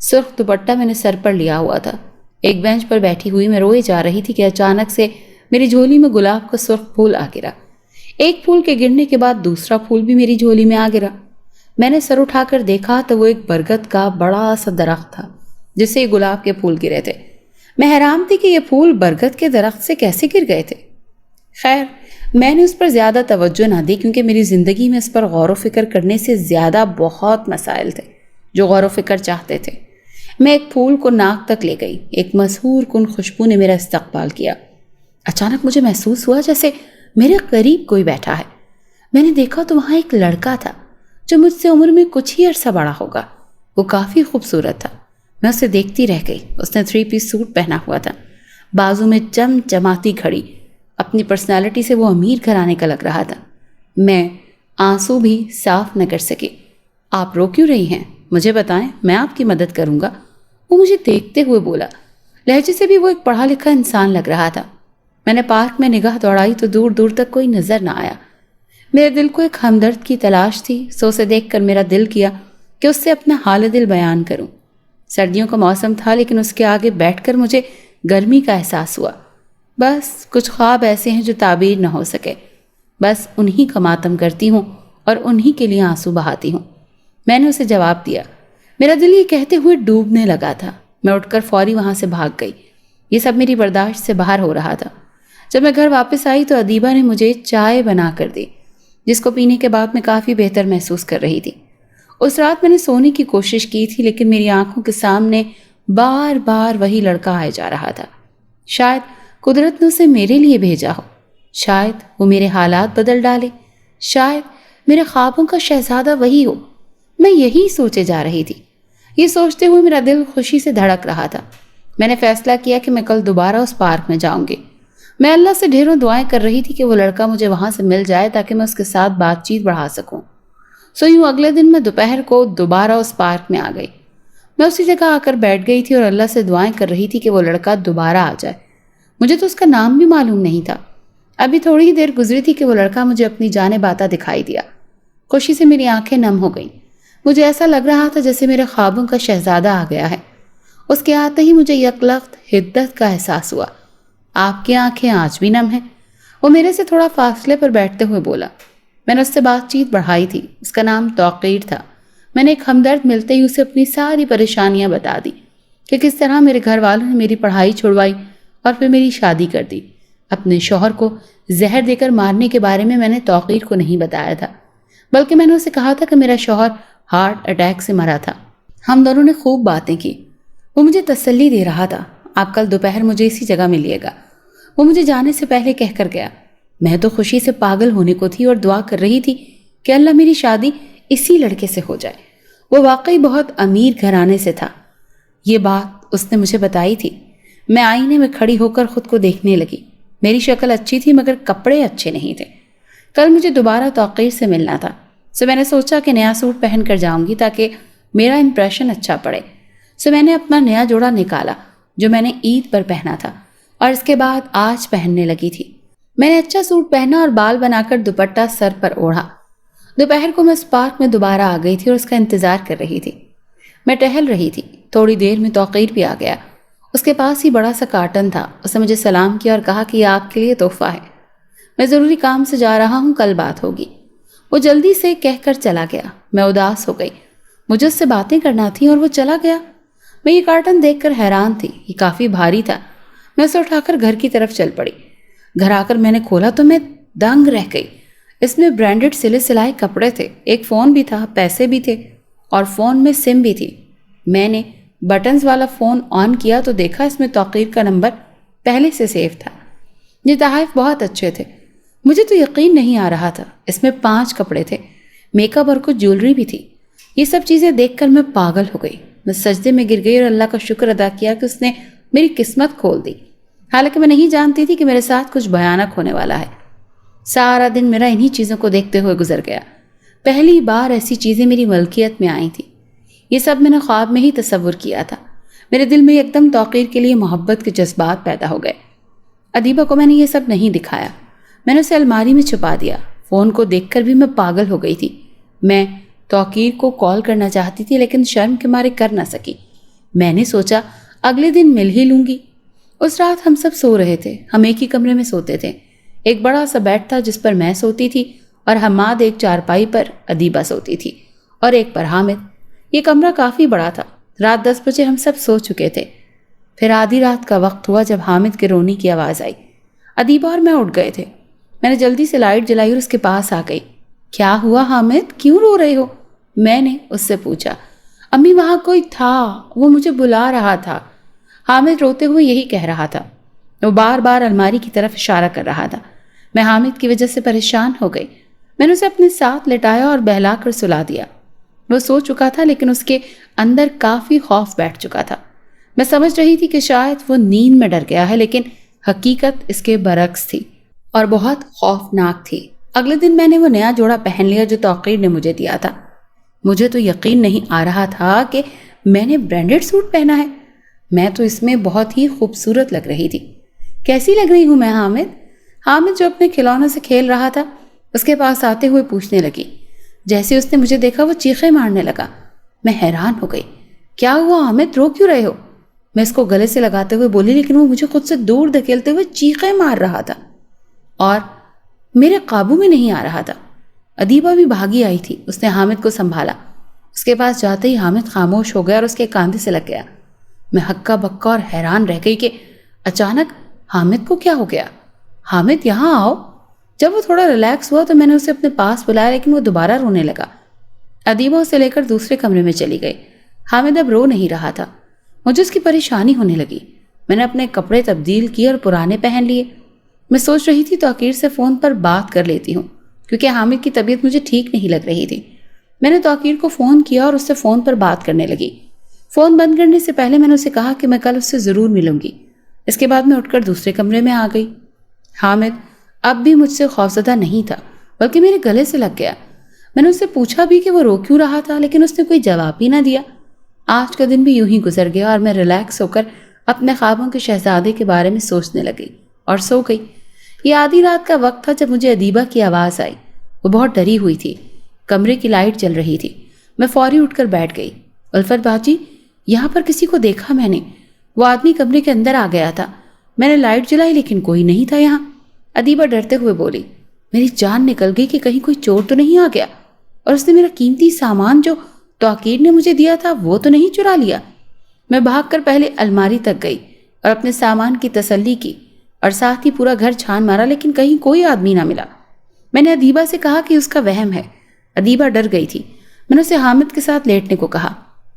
سرخ دوپٹہ میں نے سر پر لیا ہوا تھا۔ ایک بینچ پر بیٹھی ہوئی میں روئے جا رہی تھی کہ اچانک سے میری جھولی میں گلاب کا سرخ پھول آ گرا۔ ایک پھول کے گرنے کے بعد دوسرا پھول بھی میری جھولی میں آ گرا۔ میں نے سر اٹھا کر دیکھا تو وہ ایک برگد کا بڑا سا درخت تھا جس سے یہ گلاب کے پھول گرے تھے۔ میں حیران تھی کہ یہ پھول برگد کے درخت سے کیسے گر گئے تھے۔ خیر، میں نے اس پر زیادہ توجہ نہ دی کیونکہ میری زندگی میں اس پر غور و فکر کرنے سے زیادہ بہت مسائل تھے جو غور و فکر چاہتے تھے۔ میں ایک پھول کو ناک تک لے گئی۔ ایک مسحور کن خوشبو نے میرا استقبال کیا۔ اچانک مجھے محسوس ہوا جیسے میرے قریب کوئی بیٹھا ہے۔ میں نے دیکھا تو وہاں ایک لڑکا تھا جو مجھ سے عمر میں کچھ ہی عرصہ بڑا ہوگا۔ وہ کافی خوبصورت تھا۔ میں اسے دیکھتی رہ گئی۔ اس نے 3 پیس سوٹ پہنا ہوا تھا، بازو میں چمچماتی گھڑی۔ اپنی پرسنالٹی سے وہ امیر گھرانے کا لگ رہا تھا۔ میں آنسو بھی صاف نہ کر سکی۔ آپ رو کیوں رہی ہیں؟ مجھے بتائیں، میں آپ کی مدد کروں گا۔ وہ مجھے دیکھتے ہوئے بولا۔ لہجے سے بھی وہ ایک پڑھا لکھا انسان لگ رہا تھا۔ میں نے پارک میں نگاہ دوڑائی تو دور دور تک کوئی نظر نہ آیا۔ میرے دل کو ایک ہمدرد کی تلاش تھی، سو اسے دیکھ کر میرا دل کیا کہ اس سے اپنا حال دل بیان کروں۔ سردیوں کا موسم تھا لیکن اس کے آگے بیٹھ کر مجھے گرمی کا احساس ہوا۔ بس کچھ خواب ایسے ہیں جو تعبیر نہ ہو سکے، بس انہی کا ماتم کرتی ہوں اور انہی کے لیے آنسو بہاتی ہوں۔ میں نے اسے جواب دیا۔ میرا دل یہ کہتے ہوئے ڈوبنے لگا تھا۔ میں اٹھ کر فوری وہاں سے بھاگ گئی۔ یہ سب میری برداشت سے باہر ہو رہا تھا۔ جب میں گھر واپس آئی تو ادیبہ نے مجھے چائے بنا کر دی جس کو پینے کے بعد میں کافی بہتر محسوس کر رہی تھی۔ اس رات میں نے سونے کی کوشش کی تھی لیکن میری آنکھوں کے سامنے بار بار وہی لڑکا آئے جا رہا تھا۔ شاید قدرت نے اسے میرے لیے بھیجا ہو، شاید وہ میرے حالات بدل ڈالے، شاید میرے خوابوں کا شہزادہ وہی ہو۔ میں یہی سوچے جا رہی تھی۔ یہ سوچتے ہوئے میرا دل خوشی سے دھڑک رہا تھا۔ میں نے فیصلہ کیا کہ میں کل دوبارہ اس پارک میں جاؤں گی۔ میں اللہ سے ڈھیروں دعائیں کر رہی تھی کہ وہ لڑکا مجھے وہاں سے مل جائے تاکہ میں اس کے ساتھ بات چیت بڑھا سکوں۔ سو یوں اگلے دن میں دوپہر کو دوبارہ اس پارک میں آ گئی۔ میں اسی جگہ آ کر بیٹھ گئی تھی اور اللہ سے دعائیں کر رہی تھی کہ وہ لڑکا دوبارہ آ جائے۔ مجھے تو اس کا نام بھی معلوم نہیں تھا۔ ابھی تھوڑی ہی دیر گزری تھی کہ وہ لڑکا مجھے اپنی جانب آتا دکھائی دیا۔ خوشی سے میری آنکھیں نم ہو گئیں۔ مجھے ایسا لگ رہا تھا جیسے میرے خوابوں کا شہزادہ آ گیا ہے۔ اس کے آتے ہی مجھے یکلخت حدت کا احساس ہوا۔ آپ کی آنکھیں آج بھی نم ہیں؟ وہ میرے سے تھوڑا فاصلے پر بیٹھتے ہوئے بولا۔ میں نے اس سے بات چیت بڑھائی تھی۔ اس کا نام توقیر تھا۔ میں نے ایک ہمدرد ملتے ہی اسے اپنی ساری پریشانیاں بتا دی کہ کس طرح میرے گھر والوں نے میری پڑھائی چھڑوائی اور پھر میری شادی کر دی۔ اپنے شوہر کو زہر دے کر مارنے کے بارے میں نے توقیر کو نہیں بتایا تھا، بلکہ میں نے اسے کہا تھا کہ میرا شوہر ہارٹ اٹیک سے مرا تھا۔ ہم دونوں نے خوب باتیں کی۔ وہ مجھے تسلی دے رہا تھا۔ آپ کل دوپہر مجھے اسی جگہ ملیے گا، وہ مجھے جانے سے پہلے کہہ کر گیا۔ میں تو خوشی سے پاگل ہونے کو تھی اور دعا کر رہی تھی کہ اللہ میری شادی اسی لڑکے سے ہو جائے۔ وہ واقعی بہت امیر گھرانے سے تھا۔ یہ بات اس نے مجھے بتائی تھی۔ میں آئینے میں کھڑی ہو کر خود کو دیکھنے لگی۔ میری شکل اچھی تھی مگر کپڑے اچھے نہیں تھے۔ کل مجھے دوبارہ توقیر سے ملنا تھا، سو میں نے سوچا کہ نیا سوٹ پہن کر جاؤں گی تاکہ میرا امپریشن اچھا پڑے۔ سو میں نے اپنا نیا جوڑا نکالا جو میں نے عید پر پہنا تھا اور اس کے بعد آج پہننے لگی تھی۔ میں نے اچھا سوٹ پہنا اور بال بنا کر دوپٹہ سر پر اوڑھا۔ دوپہر کو میں اس پارک میں دوبارہ آ گئی تھی اور اس کا انتظار کر رہی تھی۔ میں ٹہل رہی تھی۔ تھوڑی دیر میں توقیر بھی آ گیا۔ اس کے پاس ہی بڑا سا کارٹن تھا۔ اس نے مجھے سلام کیا اور کہا کہ یہ آپ کے لیے تحفہ ہے۔ میں ضروری کام سے جا رہا ہوں، کل بات ہوگی۔ وہ جلدی سے کہہ کر چلا گیا۔ میں اداس ہو گئی۔ مجھے اس سے باتیں کرنا تھیں اور وہ چلا گیا۔ میں یہ کارٹن دیکھ کر حیران تھی۔ یہ کافی بھاری تھا۔ میں اسے اٹھا کر گھر کی طرف چل پڑی۔ گھر آ کر میں نے کھولا تو میں دنگ رہ گئی۔ اس میں برانڈڈ سلے سلائے کپڑے تھے، ایک فون بھی تھا، پیسے بھی تھے اور فون میں سم بھی تھی۔ میں نے بٹنز والا فون آن کیا تو دیکھا اس میں توقیر کا نمبر پہلے سے سیو تھا۔ یہ تحائف بہت اچھے تھے۔ مجھے تو یقین نہیں آ رہا تھا۔ اس میں 5 کپڑے تھے، میک اپ اور کچھ جیولری بھی تھی۔ یہ سب چیزیں دیکھ کر میں پاگل ہو گئی۔ میں سجدے میں گر گئی اور اللہ کا شکر ادا کیا کہ اس نے میری قسمت کھول دی، حالانکہ میں نہیں جانتی تھی کہ میرے ساتھ کچھ بھیانک ہونے والا ہے۔ سارا دن میرا انہی چیزوں کو دیکھتے ہوئے گزر گیا۔ پہلی بار ایسی چیزیں میری ملکیت میں آئی تھیں۔ یہ سب میں نے خواب میں ہی تصور کیا تھا۔ میرے دل میں ایک دم توقیر کے لیے محبت کے جذبات پیدا ہو گئے۔ ادیبہ کو میں نے یہ سب نہیں دکھایا۔ میں نے اسے الماری میں چھپا دیا۔ فون کو دیکھ کر بھی میں پاگل ہو گئی تھی۔ میں توقیر کو کال کرنا چاہتی تھی لیکن شرم کے مارے کر نہ سکی۔ میں نے سوچا اگلے دن مل ہی لوں گی۔ اس رات ہم سب سو رہے تھے، ہم ایک ہی کمرے میں سوتے تھے۔ ایک بڑا سا بیڈ تھا جس پر میں سوتی تھی اور حماد ایک چارپائی پر ادیبہ سوتی تھی اور ایک پر حامد۔ یہ کمرہ کافی بڑا تھا۔ رات 10 بجے ہم سب سو چکے تھے۔ پھر آدھی رات کا وقت ہوا جب حامد کے رونے کی آواز آئی۔ ادیبہ اور میں اٹھ گئے تھے۔ میں نے جلدی سے لائٹ جلائی اور اس کے پاس آ گئی۔ کیا ہوا حامد، کیوں رو رہے ہو؟ میں نے اس سے پوچھا۔ امی وہاں کوئی تھا، وہ مجھے بلا رہا تھا۔ حامد روتے ہوئے یہی کہہ رہا تھا۔ وہ بار بار الماری کی طرف اشارہ کر رہا تھا۔ میں حامد کی وجہ سے پریشان ہو گئی۔ میں نے اسے اپنے ساتھ لٹایا اور بہلا کر سلا دیا۔ وہ سو چکا تھا لیکن اس کے اندر کافی خوف بیٹھ چکا تھا۔ میں سمجھ رہی تھی کہ شاید وہ نیند میں ڈر گیا ہے، لیکن حقیقت اس کے برعکس تھی اور بہت خوفناک تھی۔ اگلے دن میں نے وہ نیا جوڑا پہن لیا جو توقیر نے مجھے دیا تھا۔ مجھے تو یقین نہیں آ رہا تھا کہ میں نے برانڈڈ سوٹ پہنا ہے۔ میں تو اس میں بہت ہی خوبصورت لگ رہی تھی۔ کیسی لگ رہی ہوں میں حامد؟ حامد جو اپنے کھلونوں سے کھیل رہا تھا اس کے پاس آتے ہوئے پوچھنے لگی۔ جیسے اس نے مجھے دیکھا وہ چیخیں مارنے لگا۔ میں حیران ہو گئی۔ کیا ہوا حامد، رو کیوں رہے ہو؟ میں اس کو گلے سے لگاتے ہوئے بولی، لیکن وہ مجھے خود سے دور دھکیلتے ہوئے چیخیں مار رہا تھا اور میرے قابو میں نہیں آ رہا تھا۔ ادیبہ بھی بھاگی آئی تھی۔ اس نے حامد کو سنبھالا۔ اس کے پاس جاتے ہی حامد خاموش ہو گیا اور اس کے کاندھے سے لگ گیا۔ میں ہکا بکا اور حیران رہ گئی کہ اچانک حامد کو کیا ہو گیا۔ حامد یہاں آؤ۔ جب وہ تھوڑا ریلیکس ہوا تو میں نے اسے اپنے پاس بلایا، لیکن وہ دوبارہ رونے لگا۔ ادیبہ اسے لے کر دوسرے کمرے میں چلی گئی۔ حامد اب رو نہیں رہا تھا۔ مجھے اس کی پریشانی ہونے لگی۔ میں نے اپنے کپڑے تبدیل کیے اور پرانے پہن لیے۔ میں سوچ رہی تھی توقیر سے فون پر بات کر لیتی ہوں، کیونکہ حامد کی طبیعت مجھے ٹھیک نہیں لگ رہی تھی۔ میں نے توقیر کو فون کیا اور اس سے فون پر بات کرنے لگی۔ فون بند کرنے سے پہلے میں نے اسے کہا کہ میں کل اس سے ضرور ملوں گی۔ اس کے بعد میں اٹھ کر دوسرے کمرے میں آ گئی۔ حامد اب بھی مجھ سے خوفزدہ نہیں تھا، بلکہ میرے گلے سے لگ گیا۔ میں نے اس سے پوچھا بھی کہ وہ رو کیوں رہا تھا، لیکن اس نے کوئی جواب ہی نہ دیا۔ آج کا دن بھی یوں ہی گزر گیا اور میں ریلیکس ہو کر اپنے خوابوں کے شہزادے کے بارے میں سوچنے لگی اور سو گئی۔ یہ آدھی رات کا وقت تھا جب مجھے ادیبہ کی آواز آئی۔ وہ بہت ڈری ہوئی تھی۔ کمرے کی لائٹ جل رہی تھی۔ میں فوری اٹھ کر بیٹھ گئی۔ الفت باجی، یہاں پر کسی کو دیکھا میں نے۔ وہ آدمی کمرے کے اندر آ گیا تھا۔ میں نے لائٹ جلائی لیکن کوئی نہیں تھا یہاں۔ ادیبہ ڈرتے ہوئے بولی۔ میری جان نکل گئی کہ کہیں کوئی چور تو نہیں آ گیا اور اس نے میرا قیمتی سامان جو توقیر نے مجھے دیا تھا وہ تو نہیں چرا لیا۔ میں بھاگ کر پہلے الماری تک گئی اور اپنے سامان کی تسلی کی اور ساتھ ہی پورا گھر چھان مارا، لیکن کہیں کوئی آدمی نہ ملا۔ میں نے ادیبہ سے کہا کہ اس کا وہم ہے۔ ادیبہ ڈر گئی تھی۔ میں نے اسے حامد کے ساتھ لیٹنے کو کہا۔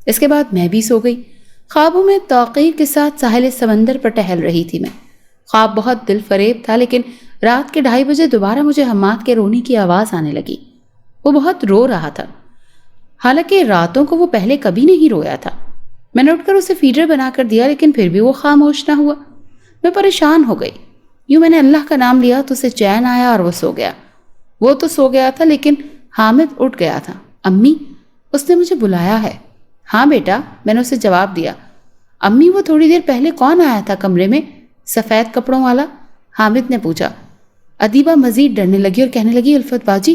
اس کے بعد میں بھی سو گئی۔ خوابوں میں توقیر کے ساتھ ساحل سمندر پر ٹہل رہی تھی میں۔ خواب بہت دل فریب تھا، لیکن رات کے 2:30 بجے دوبارہ مجھے حماد کے رونے کی آواز آنے لگی۔ وہ بہت رو رہا تھا، حالانکہ راتوں کو وہ پہلے کبھی نہیں رویا تھا۔ میں نے اٹھ کر اسے فیڈر بنا کر دیا، لیکن پھر بھی وہ خاموش نہ ہوا۔ میں پریشان ہو گئی۔ یوں میں نے اللہ کا نام لیا تو اسے چین آیا اور وہ سو گیا۔ وہ تو سو گیا تھا لیکن حامد اٹھ گیا تھا۔ امی، اس نے مجھے بلایا ہے۔ ہاں بیٹا، میں نے اسے جواب دیا۔ امی، وہ تھوڑی دیر پہلے کون آیا تھا کمرے میں، سفید کپڑوں والا؟ حامد نے پوچھا۔ ادیبہ مزید ڈرنے لگی اور کہنے لگی، الفت باجی،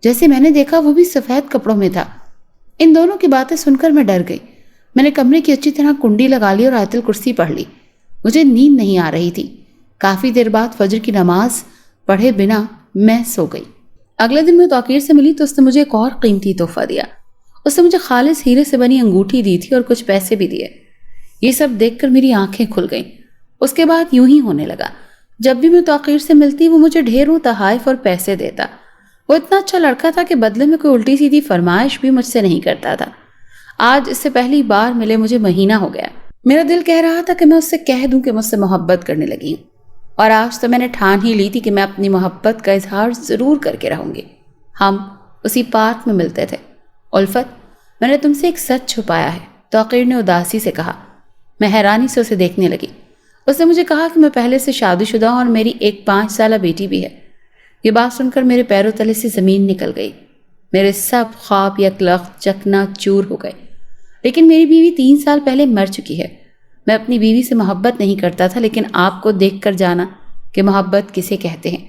جیسے میں نے دیکھا وہ بھی سفید کپڑوں میں تھا۔ ان دونوں کی باتیں سن کر میں ڈر گئی۔ میں نے کمرے کی اچھی طرح کنڈی لگا لی اور آیت الکرسی پڑھ لی۔ مجھے نیند نہیں آ رہی تھی۔ کافی دیر بعد فجر کی نماز پڑھے بنا میں سو گئی۔ اگلے دن میں توقیر سے ملی تو اس نے مجھے ایک اور قیمتی تحفہ دیا۔ اس نے مجھے خالص ہیرے سے بنی انگوٹھی دی تھی اور کچھ پیسے بھی دیے۔ یہ سب دیکھ کر میری آنکھیں کھل گئیں۔ اس کے بعد یوں ہی ہونے لگا، جب بھی میں توقیر سے ملتی وہ مجھے ڈھیروں تحائف اور پیسے دیتا۔ وہ اتنا اچھا لڑکا تھا کہ بدلے میں کوئی الٹی سیدھی فرمائش بھی مجھ سے نہیں کرتا تھا۔ آج اس سے پہلی بار ملے مجھے مہینہ ہو گیا۔ میرا دل کہہ رہا تھا کہ میں اس سے کہہ دوں کہ مجھ سے محبت کرنے لگی ہوں، اور آج تو میں نے ٹھان ہی لی تھی کہ میں اپنی محبت کا اظہار ضرور کر کے رہوں گی۔ ہم اسی پارک میں ملتے تھے۔ الفت، میں نے تم سے ایک سچ چھپایا ہے، توقیر نے اداسی سے کہا۔ میں حیرانی سے اسے دیکھنے لگی۔ اس نے مجھے کہا کہ میں پہلے سے شادی شدہ ہوں اور میری ایک 5 سالہ بیٹی بھی ہے۔ یہ بات سن کر میرے پیروں تلے سے زمین نکل گئی۔ میرے سب خواب یکلخت چکنا چور ہو گئے۔ لیکن میری بیوی 3 سال پہلے مر چکی ہے۔ میں اپنی بیوی سے محبت نہیں کرتا تھا، لیکن آپ کو دیکھ کر جانا کہ محبت کسے کہتے ہیں۔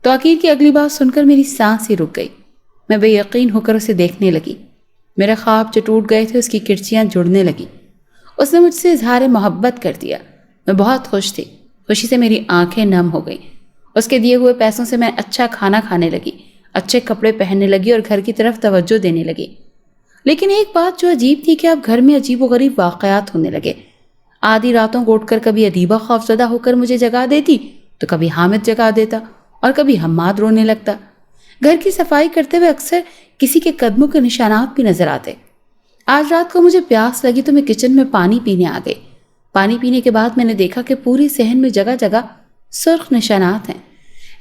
توقیر کی اگلی بات سن کر میری سانس ہی رک گئی۔ میں بے یقین ہو کر اسے دیکھنے لگی۔ میرے خواب جو ٹوٹ گئے تھے اس کی کرچیاں جڑنے لگی۔ اس نے مجھ سے اظہار محبت کر دیا۔ میں بہت خوش تھی، خوشی سے میری آنکھیں نم ہو گئیں۔ اس کے دیے ہوئے پیسوں سے میں اچھا کھانا کھانے لگی، اچھے کپڑے پہننے لگی اور گھر کی طرف توجہ دینے لگی۔ لیکن ایک بات جو عجیب تھی کہ اب گھر میں عجیب و غریب واقعات ہونے لگے۔ آدھی راتوں کو اٹھ کر کبھی ادیبہ خوفزدہ ہو کر مجھے جگا دیتی تو کبھی حامد جگا دیتا اور کبھی حماد رونے لگتا۔ گھر کی صفائی کرتے ہوئے اکثر کسی کے قدموں کے نشانات بھی نظر آتے۔ آج رات کو مجھے پیاس لگی تو میں کچن میں پانی پینے آ گئی۔ پانی پینے کے بعد میں نے دیکھا کہ پوری صحن میں جگہ جگہ سرخ نشانات ہیں۔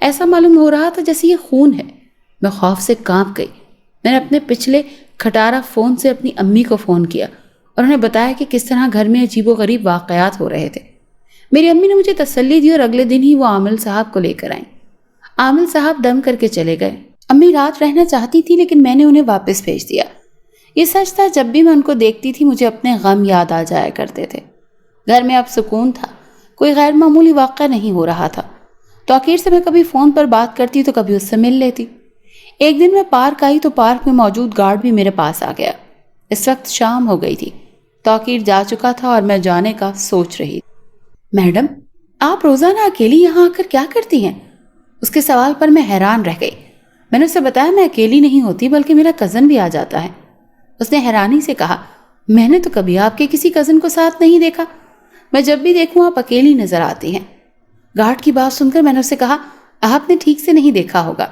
ایسا معلوم ہو رہا تھا جیسے یہ خون ہے۔ میں خوف سے کانپ گئی۔ میں نے اپنے پچھلے کھٹارا فون سے اپنی امی کو فون کیا اور انہیں بتایا کہ کس طرح گھر میں عجیب و غریب واقعات ہو رہے تھے۔ میری امی نے مجھے تسلی دی اور اگلے دن ہی وہ عامل صاحب کو لے کر آئیں۔ عامل صاحب دم کر کے چلے گئے۔ امی رات رہنا چاہتی تھی لیکن میں نے انہیں واپس بھیج دیا۔ یہ سچ تھا، جب بھی میں ان کو دیکھتی تھی مجھے اپنے غم یاد آ جایا کرتے تھے۔ گھر میں اب سکون تھا، کوئی غیر معمولی واقعہ نہیں ہو رہا تھا۔ توقیر سے میں کبھی فون پر بات کرتی تو کبھی اس سے مل لیتی۔ ایک دن میں پارک آئی تو پارک میں موجود گارڈ بھی میرے پاس آ گیا۔ اس وقت شام ہو گئی تھی، توقیر جا چکا تھا اور میں جانے کا سوچ رہی۔ میڈم، آپ روزانہ اکیلی یہاں آ کر کیا کرتی ہیں؟ اس کے سوال پر میں حیران رہ گئی۔ میں نے اسے بتایا میں اکیلی نہیں ہوتی بلکہ میرا کزن بھی آ جاتا ہے۔ اس نے حیرانی سے کہا، میں نے تو کبھی آپ کے کسی کزن کو ساتھ نہیں دیکھا۔ میں جب بھی دیکھوں آپ اکیلی نظر آتی ہیں۔ گارڈ کی بات سن کر میں نے اسے کہا، آپ نے ٹھیک سے نہیں دیکھا ہوگا۔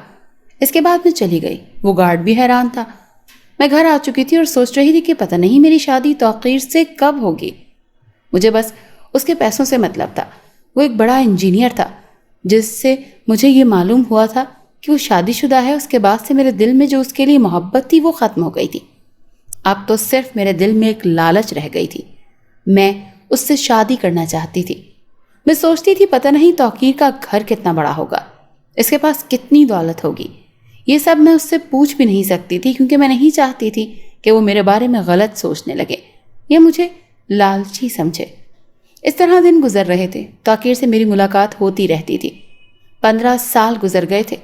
اس کے بعد میں چلی گئی۔ وہ گارڈ بھی حیران تھا۔ میں گھر آ چکی تھی اور سوچ رہی تھی کہ پتہ نہیں میری شادی توقیر سے کب ہوگی۔ مجھے بس اس کے پیسوں سے مطلب تھا۔ وہ ایک بڑا انجینئر تھا، جس سے مجھے یہ معلوم ہوا تھا کہ وہ شادی شدہ ہے۔ اس کے بعد سے میرے دل میں جو اس کے لیے محبت تھی وہ ختم ہو گئی تھی۔ اب تو صرف میرے دل میں ایک لالچ رہ گئی تھی۔ میں اس سے شادی کرنا چاہتی تھی۔ میں سوچتی تھی پتہ نہیں توقیر کا گھر کتنا بڑا ہوگا، اس کے پاس کتنی دولت ہوگی۔ یہ سب میں اس سے پوچھ بھی نہیں سکتی تھی کیونکہ میں نہیں چاہتی تھی کہ وہ میرے بارے میں غلط سوچنے لگے یا مجھے لالچی سمجھے۔ اس طرح دن گزر رہے تھے۔ توقیر سے میری ملاقات ہوتی رہتی تھی۔ 15 سال گزر گئے تھے۔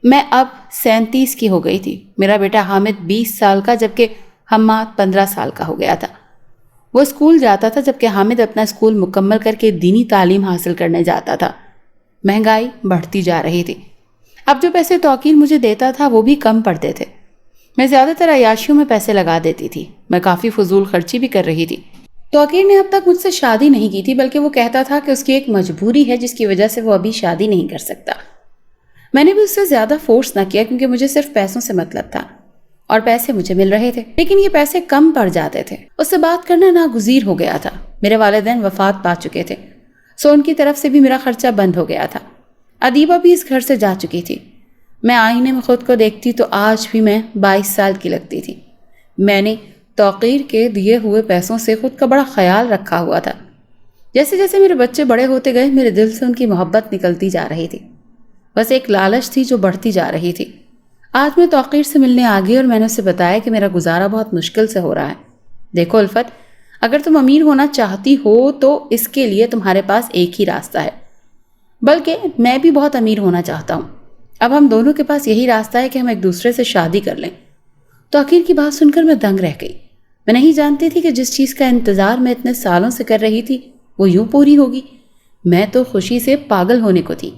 میں اب 37 کی ہو گئی تھی۔ میرا بیٹا حامد 20 سال کا جبکہ حماد 15 سال کا ہو گیا تھا۔ وہ اسکول جاتا تھا جبکہ حامد اپنا اسکول مکمل کر کے دینی تعلیم حاصل کرنے جاتا تھا۔ مہنگائی بڑھتی جا رہی تھی۔ اب جو پیسے توقیر مجھے دیتا تھا وہ بھی کم پڑتے تھے۔ میں زیادہ تر عیاشیوں میں پیسے لگا دیتی تھی۔ میں کافی فضول خرچی بھی کر رہی تھی۔ توقیر نے اب تک مجھ سے شادی نہیں کی تھی بلکہ وہ کہتا تھا کہ اس کی ایک مجبوری ہے جس کی وجہ سے وہ ابھی شادی نہیں کر سکتا۔ میں نے بھی اس سے زیادہ فورس نہ کیا کیونکہ مجھے صرف پیسوں سے مطلب تھا اور پیسے مجھے مل رہے تھے، لیکن یہ پیسے کم پڑ جاتے تھے۔ اس سے بات کرنا ناگزیر ہو گیا تھا۔ میرے والدین وفات پا چکے تھے، سو ان کی طرف سے بھی میرا خرچہ بند ہو گیا تھا۔ ادیبہ بھی اس گھر سے جا چکی تھی۔ میں آئینے میں خود کو دیکھتی تو آج بھی میں 22 سال کی لگتی تھی۔ میں نے توقیر کے دیے ہوئے پیسوں سے خود کا بڑا خیال رکھا ہوا تھا۔ جیسے جیسے میرے بچے بڑے ہوتے گئے میرے دل سے ان کی محبت نکلتی جا رہی تھی۔ بس ایک لالچ تھی جو بڑھتی جا رہی تھی۔ آج میں توقیر سے ملنے آ گئی اور میں نے اسے بتایا کہ میرا گزارا بہت مشکل سے ہو رہا ہے۔ دیکھو الفت، اگر تم امیر ہونا چاہتی ہو تو اس کے لیے تمہارے پاس ایک ہی راستہ ہے، بلکہ میں بھی بہت امیر ہونا چاہتا ہوں۔ اب ہم دونوں کے پاس یہی راستہ ہے کہ ہم ایک دوسرے سے شادی کر لیں۔ توقیر کی بات سن کر میں دنگ رہ گئی۔ میں نہیں جانتی تھی کہ جس چیز کا انتظار میں اتنے سالوں سے کر رہی تھی وہ یوں پوری ہوگی۔ میں تو خوشی سے پاگل ہونے کو تھی۔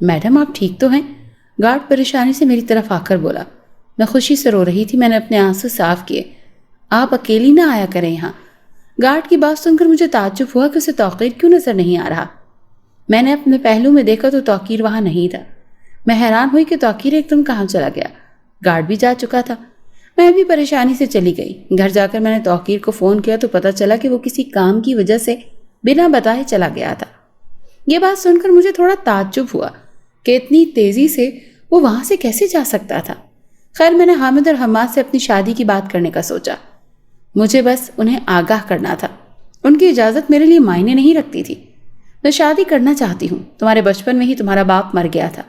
میڈم، آپ ٹھیک تو ہیں؟ گارڈ پریشانی سے میری طرف آ کر بولا۔ میں خوشی سے رو رہی تھی۔ میں نے اپنے آنسو صاف کیے۔ آپ اکیلی نہ آیا کریں یہاں۔ گارڈ کی بات سن کر مجھے تعجب ہوا کہ اسے توقیر کیوں نظر نہیں آ رہا۔ میں نے اپنے پہلو میں دیکھا تو توقیر وہاں نہیں تھا۔ میں حیران ہوئی کہ توقیر ایک دم کہاں چلا گیا۔ گارڈ بھی جا چکا تھا۔ میں بھی پریشانی سے چلی گئی۔ گھر جا کر میں نے توقیر کو فون کیا تو پتہ چلا کہ وہ کسی کام کی وجہ سے بنا بتائے چلا گیا تھا۔ یہ بات سن کر مجھے تھوڑا تعجب ہوا کہ اتنی تیزی سے وہ وہاں سے کیسے جا سکتا تھا۔ خیر، میں نے حامد اور حماد سے اپنی شادی کی بات کرنے کا سوچا۔ مجھے بس انہیں آگاہ کرنا تھا۔ ان کی اجازت میرے لیے معنی نہیں رکھتی تھی۔ میں شادی کرنا چاہتی ہوں۔ تمہارے بچپن میں ہی تمہارا باپ مر گیا تھا،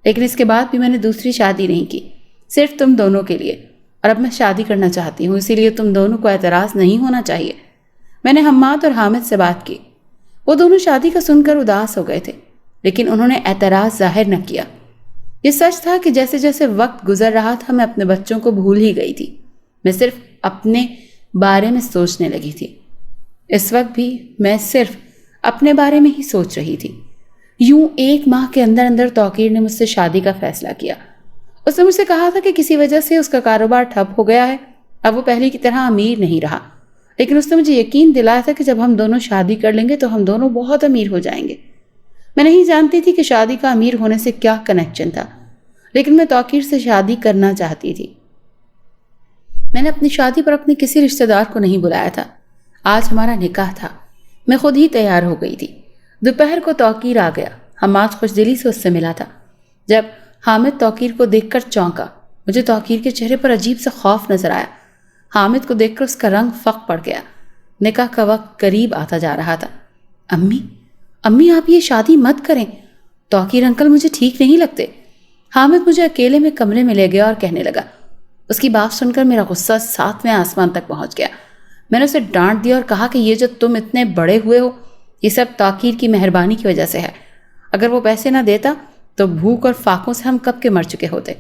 لیکن اس کے بعد بھی میں نے دوسری شادی نہیں کی، صرف تم دونوں کے لیے۔ اور اب میں شادی کرنا چاہتی ہوں، اسی لیے تم دونوں کو اعتراض نہیں ہونا چاہیے۔ میں نے حماد اور حامد سے بات کی۔ وہ دونوں شادی کا سن کر اداس ہو گئے تھے، لیکن انہوں نے اعتراض ظاہر نہ کیا۔ یہ سچ تھا کہ جیسے جیسے وقت گزر رہا تھا میں اپنے بچوں کو بھول ہی گئی تھی۔ میں صرف اپنے بارے میں سوچنے لگی تھی۔ اس وقت بھی میں صرف اپنے بارے میں ہی سوچ رہی تھی۔ یوں 1 ماہ کے اندر اندر توقیر نے مجھ سے شادی کا فیصلہ کیا۔ اس نے مجھ سے کہا تھا کہ کسی وجہ سے اس کا کاروبار ٹھپ ہو گیا ہے، اب وہ پہلے کی طرح امیر نہیں رہا، لیکن اس نے مجھے یقین دلایا تھا کہ جب ہم دونوں شادی کر لیں گے تو ہم دونوں بہت امیر ہو جائیں گے۔ میں نہیں جانتی تھی کہ شادی کا امیر ہونے سے کیا کنیکشن تھا، لیکن میں توقیر سے شادی کرنا چاہتی تھی۔ میں نے اپنی شادی پر اپنے کسی رشتہ دار کو نہیں بلایا تھا۔ آج ہمارا نکاح تھا، میں خود ہی تیار ہو گئی تھی۔ دوپہر کو توقیر آ گیا۔ حماد خوش دلی سے اس سے ملا تھا۔ جب حامد توقیر کو دیکھ کر چونکا، مجھے توقیر کے چہرے پر عجیب سا خوف نظر آیا۔ حامد کو دیکھ کر اس کا رنگ فق پڑ گیا۔ نکاح کا وقت قریب آتا جا رہا تھا۔ امی آپ یہ شادی مت کریں، توقیر انکل مجھے ٹھیک نہیں لگتے۔ حامد مجھے اکیلے میں کمرے میں لے گیا اور کہنے لگا۔ اس کی بات سن کر میرا غصہ 7ویں آسمان تک پہنچ گیا۔ میں نے اسے ڈانٹ دیا اور کہا کہ یہ جو تم اتنے بڑے ہوئے ہو، یہ سب توقیر کی مہربانی کی وجہ سے ہے۔ اگر وہ پیسے نہ دیتا تو بھوک اور فاقوں سے ہم کب کے مر چکے ہوتے۔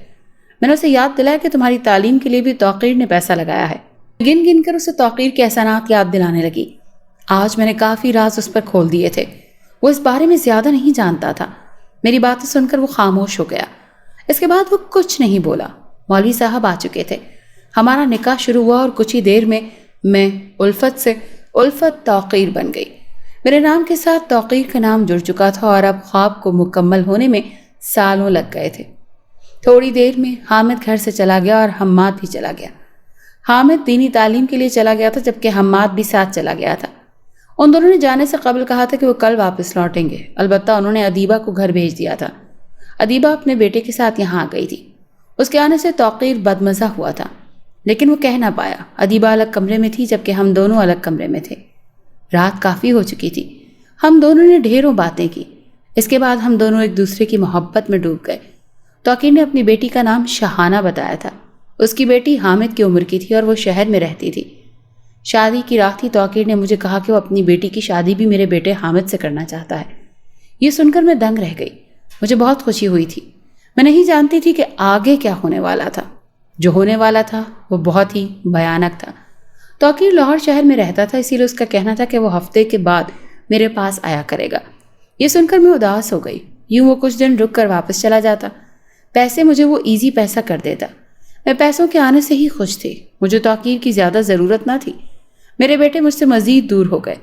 میں نے اسے یاد دلایا کہ تمہاری تعلیم کے لیے بھی توقیر نے پیسہ لگایا ہے۔ گن گن کر اسے توقیر کے احسانات یاد دلانے لگی۔ آج میں نے کافی راز اس پر کھول دیے تھے۔ وہ اس بارے میں زیادہ نہیں جانتا تھا۔ میری باتیں سن کر وہ خاموش ہو گیا۔ اس کے بعد وہ کچھ نہیں بولا۔ مولوی صاحب آ چکے تھے۔ ہمارا نکاح شروع ہوا اور کچھ ہی دیر میں الفت سے الفت توقیر بن گئی۔ میرے نام کے ساتھ توقیر کا نام جڑ چکا تھا اور اب خواب کو مکمل ہونے میں سالوں لگ گئے تھے۔ تھوڑی دیر میں حامد گھر سے چلا گیا اور حماد بھی چلا گیا۔ حامد دینی تعلیم کے لیے چلا گیا تھا جبکہ حماد بھی ساتھ چلا گیا تھا۔ ان دونوں نے جانے سے قبل کہا تھا کہ وہ کل واپس لوٹیں گے۔ البتہ انہوں نے ادیبہ کو گھر بھیج دیا تھا۔ ادیبہ اپنے بیٹے کے ساتھ یہاں آ گئی تھی۔ اس کے آنے سے توقیر بدمزہ ہوا تھا، لیکن وہ کہہ نہ پایا۔ ادیبہ الگ کمرے میں تھی جبکہ ہم دونوں الگ کمرے میں تھے۔ رات کافی ہو چکی تھی۔ ہم دونوں نے ڈھیروں باتیں کی۔ اس کے بعد ہم دونوں ایک دوسرے کی محبت میں ڈوب گئے۔ توقیر نے اپنی بیٹی کا نام شہانہ بتایا تھا۔ اس کی بیٹی حامد کی عمر کی تھی اور وہ شہر میں رہتی تھی۔ شادی کی رات ہی توقیر نے مجھے کہا کہ وہ اپنی بیٹی کی شادی بھی میرے بیٹے حامد سے کرنا چاہتا ہے۔ یہ سن کر میں دنگ رہ گئی۔ مجھے بہت خوشی ہوئی تھی۔ میں نہیں جانتی تھی کہ آگے کیا ہونے والا تھا۔ جو ہونے والا تھا وہ بہت ہی بھیانک تھا۔ توقیر لاہور شہر میں رہتا تھا، اسی لیے اس کا کہنا تھا کہ وہ ہفتے کے بعد میرے پاس آیا کرے گا۔ یہ سن کر میں اداس ہو گئی۔ یوں وہ کچھ دن رک کر واپس چلا جاتا۔ پیسے مجھے وہ ایزی پیسہ کر دیتا۔ میں پیسوں کے آنے سے ہی خوش تھی۔ مجھے توقیر کی زیادہ ضرورت نہ تھی۔ میرے بیٹے مجھ سے مزید دور ہو گئے۔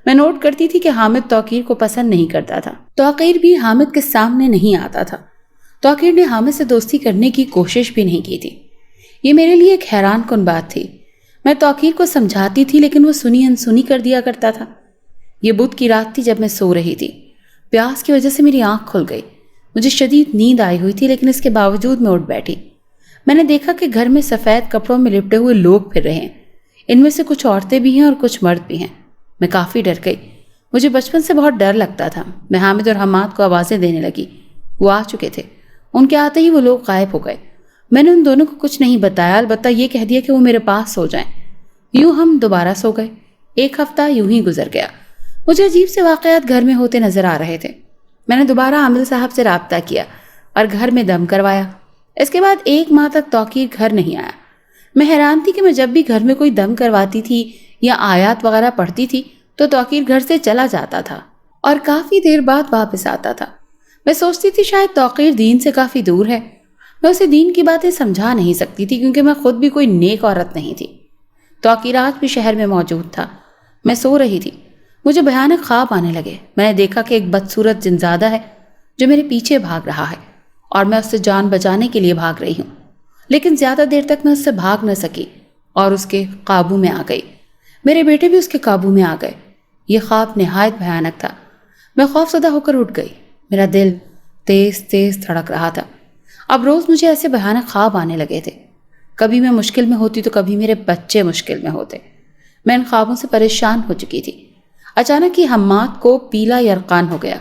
میں نوٹ کرتی تھی کہ حامد توقیر کو پسند نہیں کرتا تھا۔ توقیر بھی حامد کے سامنے نہیں آتا تھا۔ توقیر نے حامد سے دوستی کرنے کی کوشش بھی نہیں کی تھی۔ یہ میرے لیے ایک حیران کن بات تھی۔ میں توقیر کو سمجھاتی تھی لیکن وہ سنی انسنی کر دیا کرتا تھا۔ یہ بدھ کی رات تھی جب میں سو رہی تھی۔ پیاس کی وجہ سے میری آنکھ کھل گئی۔ مجھے شدید نیند آئی ہوئی تھی لیکن اس کے باوجود میں اٹھ بیٹھی۔ میں نے دیکھا کہ گھر میں سفید کپڑوں میں لپٹے ہوئے لوگ پھر رہے ہیں۔ ان میں سے کچھ عورتیں بھی ہیں اور کچھ مرد بھی ہیں۔ میں کافی ڈر گئی۔ مجھے بچپن سے بہت ڈر لگتا تھا۔ میں حامد اور حماد کو آوازیں دینے لگی۔ وہ آ چکے تھے۔ ان کے آتے ہی وہ لوگ غائب ہو گئے۔ میں نے ان دونوں کو کچھ نہیں بتایا، البتہ یہ کہہ دیا کہ وہ میرے پاس سو جائیں۔ یوں ہم دوبارہ سو گئے۔ 1 ہفتہ یوں ہی گزر گیا۔ مجھے عجیب سے واقعات گھر میں ہوتے نظر آ رہے تھے۔ میں نے دوبارہ عامل صاحب سے رابطہ کیا اور گھر میں دم کروایا۔ اس کے بعد 1 ماہ تک توقیر گھر نہیں آیا۔ میں حیران تھی کہ میں جب بھی گھر میں کوئی دم کرواتی تھی یا آیات وغیرہ پڑھتی تھی تو توقیر گھر سے چلا جاتا تھا اور کافی دیر بعد واپس آتا تھا۔ میں سوچتی تھی شاید توقیر دین سے کافی دور ہے۔ میں اسے دین کی باتیں سمجھا نہیں سکتی تھی کیونکہ میں خود بھی کوئی نیک عورت نہیں تھی۔ توقیر آج بھی شہر میں موجود تھا۔ میں سو رہی تھی۔ مجھے بھیانک خواب آنے لگے۔ میں نے دیکھا کہ ایک بدصورت جنزادہ ہے جو میرے پیچھے بھاگ رہا ہے اور میں اس سے جان بچانے کے لیے بھاگ رہی ہوں، لیکن زیادہ دیر تک میں اس سے بھاگ نہ سکی اور اس کے قابو میں آ گئی۔ میرے بیٹے بھی اس کے قابو میں آ گئے۔ یہ خواب نہایت بھیانک تھا۔ میں خوف زدہ ہو کر اٹھ گئی۔ میرا دل تیز تیز دھڑک رہا تھا۔ اب روز مجھے ایسے بھیانک خواب آنے لگے تھے۔ کبھی میں مشکل میں ہوتی تو کبھی میرے بچے مشکل میں ہوتے۔ میں ان خوابوں سے پریشان ہو چکی تھی۔ اچانک ہی حماد کو پیلا یرقان ہو گیا۔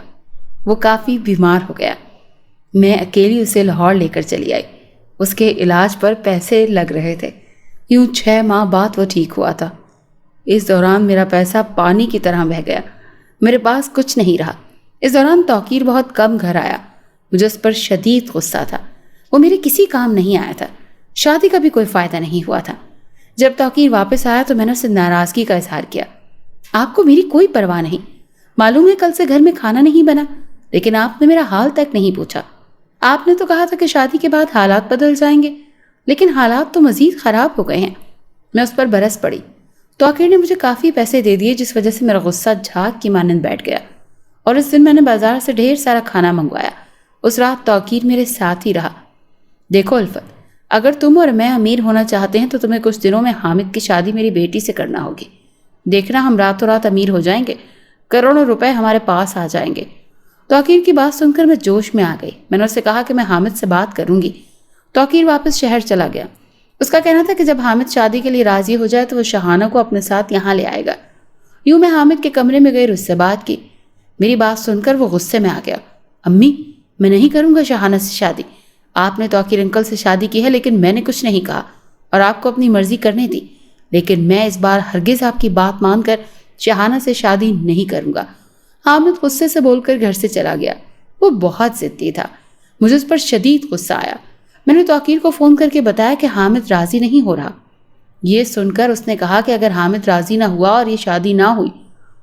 وہ کافی بیمار ہو گیا۔ میں اکیلی اسے لاہور لے کر چلی آئی۔ اس کے علاج پر پیسے لگ رہے تھے۔ یوں 6 ماہ بعد وہ ٹھیک ہوا تھا۔ اس دوران میرا پیسہ پانی کی طرح بہہ گیا۔ میرے پاس کچھ نہیں رہا۔ اس دوران توقیر بہت کم گھر آیا۔ مجھے اس پر شدید غصہ تھا۔ وہ میرے کسی کام نہیں آیا تھا۔ شادی کا بھی کوئی فائدہ نہیں ہوا تھا۔ جب توقیر واپس آیا تو میں نے اسے ناراضگی کا اظہار کیا۔ آپ کو میری کوئی پرواہ نہیں. معلوم ہے کل سے گھر میں کھانا نہیں بنا، لیکن آپ نے میرا حال تک نہیں پوچھا. آپ نے تو کہا تھا کہ شادی کے بعد حالات بدل جائیں گے، لیکن حالات تو مزید خراب ہو گئے ہیں. میں اس پر برس پڑی. توقیر نے مجھے کافی پیسے دے دیے، جس وجہ سے میرا غصہ جھاگ کی مانند بیٹھ گیا، اور اس دن میں نے بازار سے ڈھیر سارا کھانا منگوایا. اس رات توقیر میرے ساتھ ہی رہا. دیکھو الفت، اگر تم اور میں امیر ہونا چاہتے ہیں تو تمہیں کچھ دنوں میں حامد کی شادی میری بیٹی سے کرنا ہوگی. دیکھنا ہم راتوں رات امیر ہو جائیں گے، کروڑوں روپے ہمارے پاس آ جائیں گے. توقیر کی بات سن کر میں جوش میں آ گئی. میں نے اسے کہا کہ میں حامد سے بات کروں گی. توقیر واپس شہر چلا گیا. اس کا کہنا تھا کہ جب حامد شادی کے لیے راضی ہو جائے تو وہ شہانہ کو اپنے ساتھ یہاں لے آئے گا. یوں میں حامد کے کمرے میں گئی اور اس سے بات کی. میری بات سن کر وہ غصے میں آ گیا. امی، میں نہیں کروں گا شہانہ سے شادی. آپ نے توقیر انکل سے شادی کی ہے، لیکن میں نے کچھ نہیں کہا اور آپ کو اپنی مرضی کرنے دی. لیکن میں اس بار ہرگز آپ کی بات مان کر شہانہ سے شادی نہیں کروں گا. حامد غصے سے بول کر گھر سے چلا گیا. وہ بہت ضدی تھا. مجھے اس پر شدید غصہ آیا. میں نے توقیر کو فون کر کے بتایا کہ حامد راضی نہیں ہو رہا. یہ سن کر اس نے کہا کہ اگر حامد راضی نہ ہوا اور یہ شادی نہ ہوئی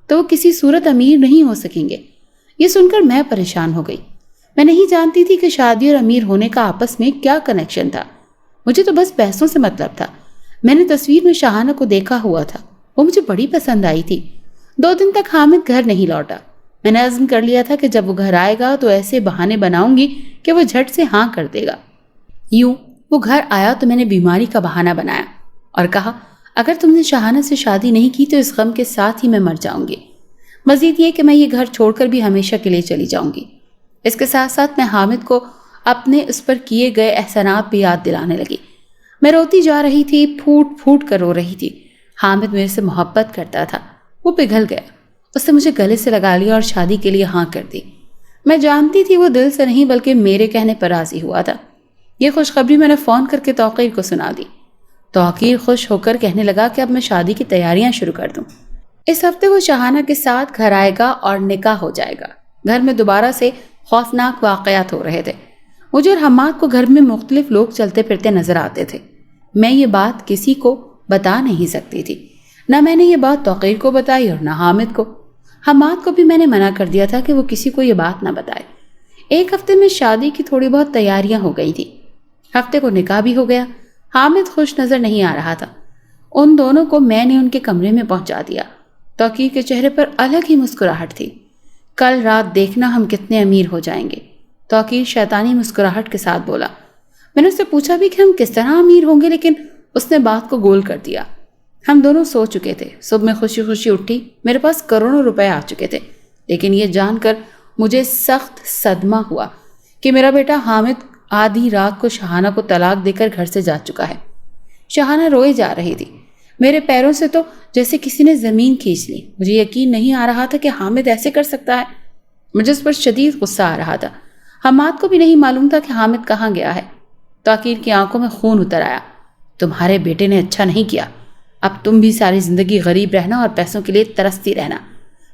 تو وہ کسی صورت امیر نہیں ہو سکیں گے. یہ سن کر میں پریشان ہو گئی. میں نہیں جانتی تھی کہ شادی اور امیر ہونے کا آپس میں کیا کنیکشن تھا. مجھے تو بس پیسوں سے مطلب تھا. میں نے تصویر میں شہانہ کو دیکھا ہوا تھا. وہ مجھے بڑی پسند آئی تھی. 2 دن تک حامد گھر نہیں لوٹا. میں نے عزم کر لیا تھا کہ جب وہ گھر آئے گا تو ایسے بہانے بناؤں گی کہ وہ جھٹ سے ہاں کر دے گا. یوں وہ گھر آیا تو میں نے بیماری کا بہانہ بنایا اور کہا اگر تم نے شہانہ سے شادی نہیں کی تو اس غم کے ساتھ ہی میں مر جاؤں گی. مزید یہ کہ میں یہ گھر چھوڑ کر بھی ہمیشہ کے لیے چلی جاؤں گی. اس کے ساتھ ساتھ میں حامد کو اپنے اس پر کیے گئے احسانات بھی یاد دلانے لگی. میں روتی جا رہی تھی، پھوٹ پھوٹ کر رو رہی تھی. حامد میرے سے محبت کرتا تھا. وہ پگھل گیا. اس نے مجھے گلے سے لگا لیا اور شادی کے لیے ہاں کر دی. میں جانتی تھی وہ دل سے نہیں بلکہ میرے کہنے پر راضی ہوا تھا. یہ خوشخبری میں نے فون کر کے توقیر کو سنا دی. توقیر خوش ہو کر کہنے لگا کہ اب میں شادی کی تیاریاں شروع کر دوں. اس ہفتے وہ شہانہ کے ساتھ گھر آئے گا اور نکاح ہو جائے گا. گھر میں دوبارہ سے خوفناک واقعات ہو رہے تھے. مجھے اور حماد کو گھر میں مختلف لوگ چلتے پھرتے نظر آتے تھے. میں یہ بات کسی کو بتا نہیں سکتی تھی. نہ میں نے یہ بات توقیر کو بتائی اور نہ حامد کو. حماد کو بھی میں نے منع کر دیا تھا کہ وہ کسی کو یہ بات نہ بتائے. 1 ہفتے میں شادی کی تھوڑی بہت تیاریاں ہو گئی تھی. ہفتے کو نکاح بھی ہو گیا. حامد خوش نظر نہیں آ رہا تھا. ان دونوں کو میں نے ان کے کمرے میں پہنچا دیا. توقیر کے چہرے پر الگ ہی مسکراہٹ تھی. کل رات دیکھنا ہم کتنے امیر ہو جائیں گے. توقیر شیطانی مسکراہٹ کے ساتھ بولا. میں نے اس سے پوچھا بھی کہ ہم کس طرح امیر ہوں گے، لیکن اس نے بات کو گول کر دیا. ہم دونوں سو چکے تھے. صبح میں خوشی خوشی اٹھی. میرے پاس کروڑوں روپے آ چکے تھے. لیکن یہ جان کر مجھے سخت صدمہ ہوا کہ میرا بیٹا حامد آدھی رات کو شہانہ کو طلاق دے کر گھر سے جا چکا ہے. شہانہ روئے جا رہی تھی. میرے پیروں سے تو جیسے کسی نے زمین کھینچ لی. مجھے یقین نہیں آ رہا تھا کہ حامد ایسے کر سکتا ہے. مجھے اس پر شدید غصہ آ رہا تھا. حماد کو بھی نہیں معلوم تھا کہ حامد کہاں گیا ہے. توقیر کی آنکھوں میں خون اتر آیا. تمہارے بیٹے نے اچھا نہیں کیا. اب تم بھی ساری زندگی غریب رہنا اور پیسوں کے لیے ترستی رہنا.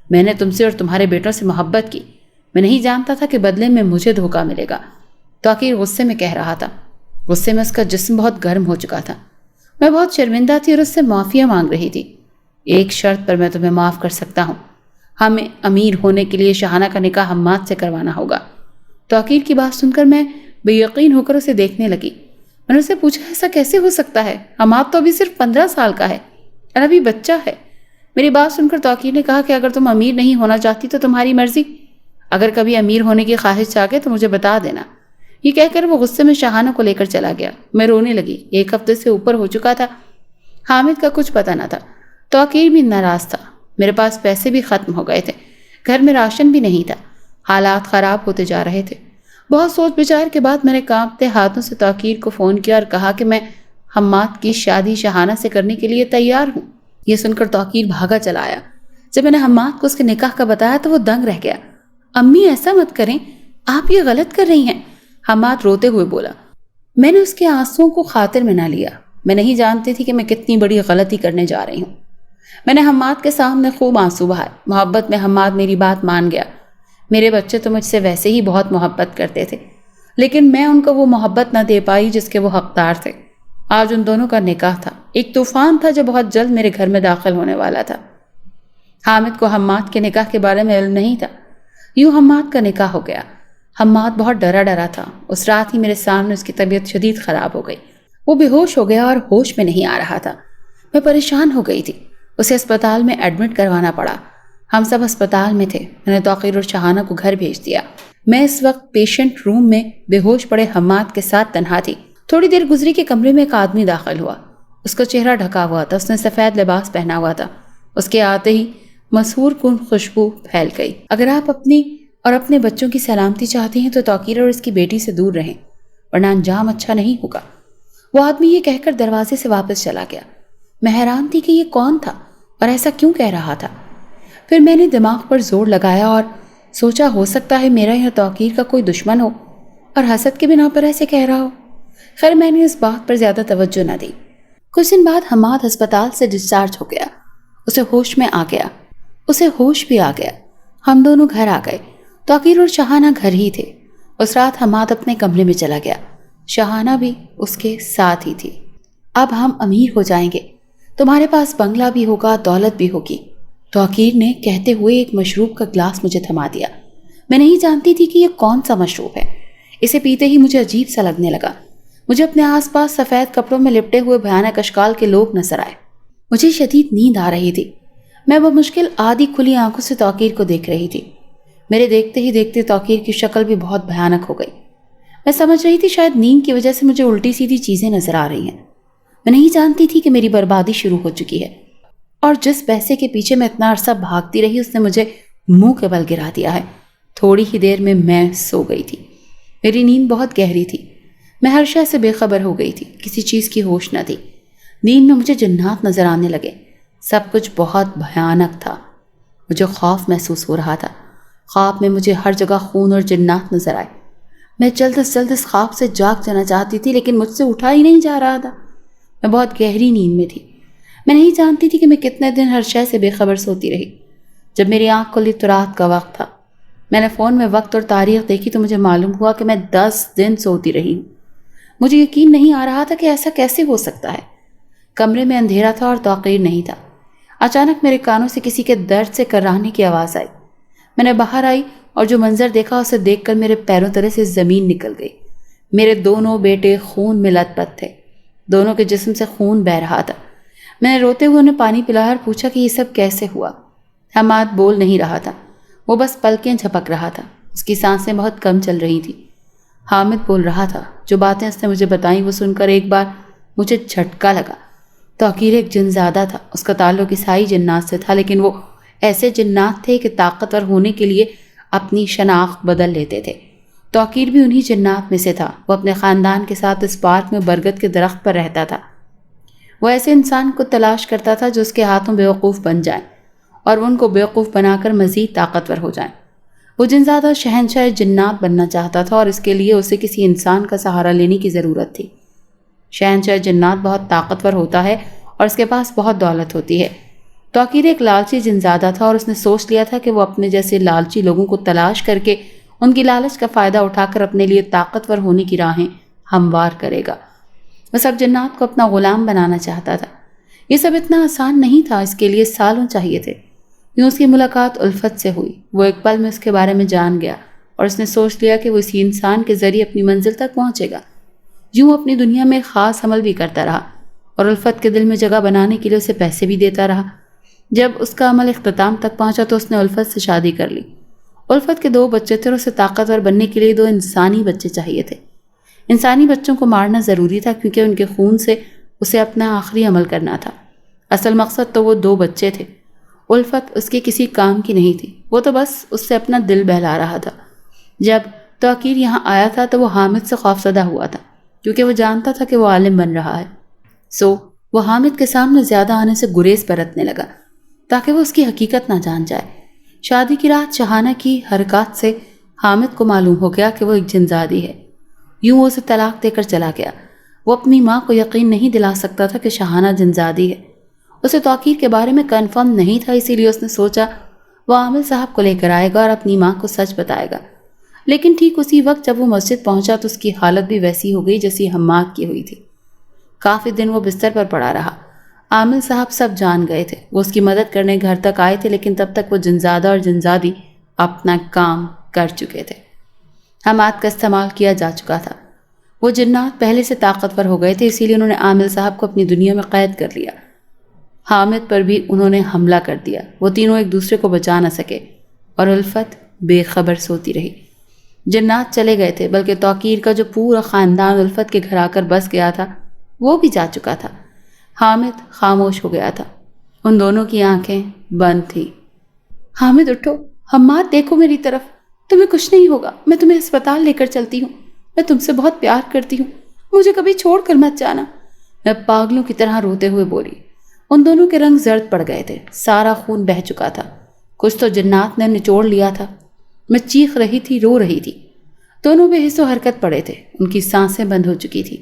میں نے تم سے اور تمہارے بیٹوں سے محبت کی. میں نہیں جانتا تھا کہ بدلے میں مجھے دھوکہ ملے گا. توقیر غصے میں کہہ رہا تھا. غصے میں اس کا جسم بہت گرم ہو چکا تھا. میں بہت شرمندہ تھی اور اس سے معافیاں مانگ رہی تھی. ایک شرط پر میں تمہیں معاف کر سکتا ہوں. ہمیں امیر ہونے کے لیے شہانہ کا نکاح حماد سے کروانا ہوگا. توقیر کی بات سن کر میں بے یقین ہو کر اسے دیکھنے لگی. میں نے اسے پوچھا ایسا کیسے ہو سکتا ہے؟ حماد تو ابھی صرف 15 سال کا ہے اور ابھی بچہ ہے. میری بات سن کر توقیر نے کہا کہ اگر تم امیر نہیں ہونا چاہتی تو تمہاری مرضی. اگر کبھی امیر ہونے کی خواہش جاگے تو مجھے بتا دینا. یہ کہہ کر وہ غصے میں شہانہ کو لے کر چلا گیا. میں رونے لگی. 1 ہفتے سے اوپر ہو چکا تھا. حامد کا کچھ پتہ نہ تھا. توقیر بھی ناراض تھا. میرے پاس پیسے بھی ختم ہو گئے تھے. گھر میں راشن بھی نہیں تھا. حالات خراب ہوتے جا رہے تھے. بہت سوچ بچار کے بعد میں نے کانپتے ہاتھوں سے توقیر کو فون کیا اور کہا کہ میں حماد کی شادی شہانہ سے کرنے کے لیے تیار ہوں. یہ سن کر توقیر بھاگا چلا آیا. جب میں نے حماد کو اس کے نکاح کا بتایا تو وہ دنگ رہ گیا. امی ایسا مت کریں، آپ یہ غلط کر رہی ہیں. حماد روتے ہوئے بولا. میں نے اس کے آنسوؤں کو خاطر میں نہ لیا. میں نہیں جانتی تھی کہ میں کتنی بڑی غلطی کرنے جا رہی ہوں. میں نے حماد کے سامنے خوب آنسو بہائے. محبت میں حماد میری بات مان گیا. میرے بچے تو مجھ سے ویسے ہی بہت محبت کرتے تھے، لیکن میں ان کو وہ محبت نہ دے پائی جس کے وہ حقدار تھے. آج ان دونوں کا نکاح تھا. ایک طوفان تھا جو بہت جلد میرے گھر میں داخل ہونے والا تھا. حامد کو حماد کے نکاح کے بارے میں علم نہیں تھا۔ یوں حماد کا نکاح ہو گیا۔ حماد بہت ڈرا تھا۔ اس رات ہی میرے سامنے اس کی طبیعت شدید خراب ہو گئی۔ وہ بے ہوش ہو گیا اور ہوش میں نہیں آ رہا تھا۔ میں پریشان ہو گئی تھی۔ اسے اسپتال میں ایڈمٹ کروانا پڑا۔ ہم سب اسپتال میں تھے۔ میں نے توقیر اور شہانہ کو گھر بھیج دیا۔ میں اس وقت پیشنٹ روم میں بے ہوش پڑے حماد کے ساتھ تنہا تھی۔ تھوڑی دیر گزری کہ کمرے میں ایک آدمی داخل ہوا۔ اس کا چہرہ ڈھکا ہوا تھا۔ اس نے سفید لباس پہنا ہوا تھا۔ اس کے آتے ہی مسحور کن خوشبو پھیل گئی۔ اگر آپ اپنی اور اپنے بچوں کی سلامتی چاہتے ہیں تو توقیر اور اس کی بیٹی سے دور رہیں، ورنہ انجام اچھا نہیں ہوگا۔ وہ آدمی یہ کہہ کر دروازے سے واپس چلا گیا۔ میں حیران تھی کہ یہ کون تھا اور ایسا کیوں کہہ رہا تھا۔ پھر میں نے دماغ پر زور لگایا اور سوچا ہو سکتا ہے میرا یا توقیر کا کوئی دشمن ہو اور حسد کے بنا پر ایسے کہہ رہا ہو۔ خیر میں نے اس بات پر زیادہ توجہ نہ دی۔ کچھ دن بعد حماد ہسپتال سے ڈسچارج ہو گیا۔ اسے ہوش بھی آ گیا۔ ہم دونوں گھر آ گئے۔ توقیر اور شہانہ گھر ہی تھے۔ اس رات حماد اپنے کمرے میں چلا گیا۔ شہانہ بھی اس کے ساتھ ہی تھی۔ اب ہم امیر ہو جائیں گے، تمہارے پاس بنگلہ بھی ہوگا، دولت بھی ہوگی، توقیر نے کہتے ہوئے ایک مشروب کا گلاس مجھے تھما دیا۔ میں نہیں جانتی تھی کہ یہ کون سا مشروب ہے۔ اسے پیتے ہی مجھے عجیب سا لگنے لگا۔ مجھے اپنے آس پاس سفید کپڑوں میں لپٹے ہوئے بھیانک اشکال کے لوگ نظر آئے۔ مجھے شدید نیند آ رہی تھی۔ میں بمشکل آدھی کھلی آنکھوں سے توقیر کو دیکھ رہی تھی۔ میرے دیکھتے ہی دیکھتے توقیر کی شکل بھی بہت بھیانک ہو گئی۔ میں سمجھ رہی تھی شاید نیند کی وجہ سے مجھے الٹی سیدھی چیزیں نظر آ رہی ہیں۔ میں نہیں جانتی تھی کہ میری بربادی شروع ہو چکی ہے، اور جس پیسے کے پیچھے میں اتنا عرصہ بھاگتی رہی اس نے مجھے منہ کے بل گرا دیا ہے۔ تھوڑی ہی دیر میں سو گئی تھی۔ میری نیند بہت گہری تھی۔ میں ہر شے سے بے خبر ہو گئی تھی، کسی چیز کی ہوش نہ تھی۔ نیند میں مجھے جنات نظر آنے لگے۔ سب کچھ بہت بھیانک تھا۔ مجھے خوف محسوس ہو رہا تھا۔ خواب میں مجھے ہر جگہ خون اور جنات نظر آئے۔ میں جلد از جلد اس خواب سے جاگ جانا چاہتی تھی، لیکن مجھ سے اٹھا ہی نہیں جا رہا تھا۔ میں بہت گہری نیند میں تھی۔ میں نہیں جانتی تھی کہ میں کتنے دن ہر شے سے بے خبر سوتی رہی۔ جب میری آنکھ کھلی تو رات کا وقت تھا۔ میں نے فون میں وقت اور تاریخ دیکھی تو مجھے معلوم ہوا کہ میں 10 دن سوتی رہی ہوں۔ مجھے یقین نہیں آ رہا تھا کہ ایسا کیسے ہو سکتا ہے۔ کمرے میں اندھیرا تھا اور توقیر نہیں تھا۔ اچانک میرے کانوں سے کسی کے درد سے کراہنے کی آواز آئی۔ میں نے باہر آئی اور جو منظر دیکھا اسے دیکھ کر میرے پیروں تلے سے زمین نکل گئی۔ میرے دونوں بیٹے خون میں لت پت تھے۔ دونوں کے جسم سے خون بہہ رہا تھا۔ میں نے روتے ہوئے انہیں پانی پلایا اور پوچھا کہ یہ سب کیسے ہوا۔ حماد بول نہیں رہا تھا، وہ بس پلکیں جھپک رہا تھا۔ اس کی سانسیں بہت کم چل رہی تھیں۔ حامد بول رہا تھا۔ جو باتیں اس نے مجھے بتائیں وہ سن کر ایک بار مجھے جھٹکا لگا۔ توقیر ایک جن زادہ تھا۔ اس کا تعلق عیسائی جنات سے تھا، لیکن وہ ایسے جنات تھے کہ طاقتور ہونے کے لیے اپنی شناخت بدل لیتے تھے۔ توقیر بھی انہی جنات میں سے تھا۔ وہ اپنے خاندان کے ساتھ اس پارک میں برگد کے درخت پر رہتا تھا۔ وہ ایسے انسان کو تلاش کرتا تھا جو اس کے ہاتھوں بیوقوف بن جائیں اور ان کو بیوقوف بنا کر مزید طاقتور ہو جائیں۔ وہ جنزادہ شہنشاہ جنات بننا چاہتا تھا اور اس کے لیے اسے کسی انسان کا سہارا لینے کی ضرورت تھی۔ شہنشاہ جنات بہت طاقتور ہوتا ہے اور اس کے پاس بہت دولت ہوتی ہے۔ توقیر ایک لالچی جنزادہ تھا اور اس نے سوچ لیا تھا کہ وہ اپنے جیسے لالچی لوگوں کو تلاش کر کے ان کی لالچ کا فائدہ اٹھا کر اپنے لیے طاقتور ہونے کی راہیں ہموار کرے گا۔ وہ سب جنات کو اپنا غلام بنانا چاہتا تھا۔ یہ سب اتنا آسان نہیں تھا، اس کے لیے سالوں چاہیے تھے۔ یوں اس کی ملاقات الفت سے ہوئی۔ وہ ایک پل میں اس کے بارے میں جان گیا اور اس نے سوچ لیا کہ وہ اسی انسان کے ذریعے اپنی منزل تک پہنچے گا۔ یوں اپنی دنیا میں خاص عمل بھی کرتا رہا اور الفت کے دل میں جگہ بنانے کے لیے اسے پیسے بھی دیتا رہا۔ جب اس کا عمل اختتام تک پہنچا تو اس نے الفت سے شادی کر لی۔ الفت کے 2 بچے تھے اور اسے طاقتور بننے کے لیے 2 انسانی بچے چاہیے تھے۔ انسانی بچوں کو مارنا ضروری تھا کیونکہ ان کے خون سے اسے اپنا آخری عمل کرنا تھا۔ اصل مقصد تو وہ 2 بچے تھے۔ الفت اس کے کسی کام کی نہیں تھی، وہ تو بس اس سے اپنا دل بہلا رہا تھا۔ جب توقیر یہاں آیا تھا تو وہ حامد سے خوفزدہ ہوا تھا کیونکہ وہ جانتا تھا کہ وہ عالم بن رہا ہے۔ وہ حامد کے سامنے زیادہ آنے سے گریز برتنے لگا تاکہ وہ اس کی حقیقت نہ جان جائے۔ شادی کی رات شہانہ کی حرکات سے حامد کو معلوم ہو گیا کہ وہ ایک جنزادی ہے۔ یوں وہ اسے طلاق دے کر چلا گیا۔ وہ اپنی ماں کو یقین نہیں دلا سکتا تھا کہ شہانہ جنزادی ہے۔ اسے توقیر کے بارے میں کنفرم نہیں تھا، اسی لیے اس نے سوچا وہ عامل صاحب کو لے کر آئے گا اور اپنی ماں کو سچ بتائے گا۔ لیکن ٹھیک اسی وقت جب وہ مسجد پہنچا تو اس کی حالت بھی ویسی ہو گئی جیسی حماد کی ہوئی تھی۔ کافی دن وہ بستر پر پڑا رہا۔ عامل صاحب سب جان گئے تھے. وہ اس کی مدد کرنے گھر تک آئے تھے، لیکن تب تک وہ جنزادہ اور جنزادی اپنا کام کر چکے تھے. حماد کا استعمال کیا جا چکا تھا. وہ جنات پہلے سے طاقتور ہو گئے تھے، اسی لیے انہوں نے عامل صاحب کو اپنی دنیا میں قید کر لیا. حامد پر بھی انہوں نے حملہ کر دیا. وہ تینوں ایک دوسرے کو بچا نہ سکے اور الفت بے خبر سوتی رہی. جنات چلے گئے تھے، بلکہ توقیر کا جو پورا خاندان الفت کے گھر آ کر بس گیا تھا وہ بھی جا چکا تھا. حامد خاموش ہو گیا تھا. ان دونوں کی آنکھیں بند تھیں. حامد اٹھو، حماد دیکھو میری طرف، تمہیں کچھ نہیں ہوگا، میں تمہیں اسپتال لے کر چلتی ہوں، میں تم سے بہت پیار کرتی ہوں، مجھے کبھی چھوڑ کر مت جانا. میں پاگلوں کی طرح روتے ہوئے بولی. ان دونوں کے رنگ زرد پڑ گئے تھے، سارا خون بہہ چکا تھا. کچھ تو جنات نے نچوڑ لیا تھا. میں چیخ رہی تھی، رو رہی تھی. دونوں بے حس و حرکت پڑے تھے، ان کی سانسیں بند ہو چکی تھی.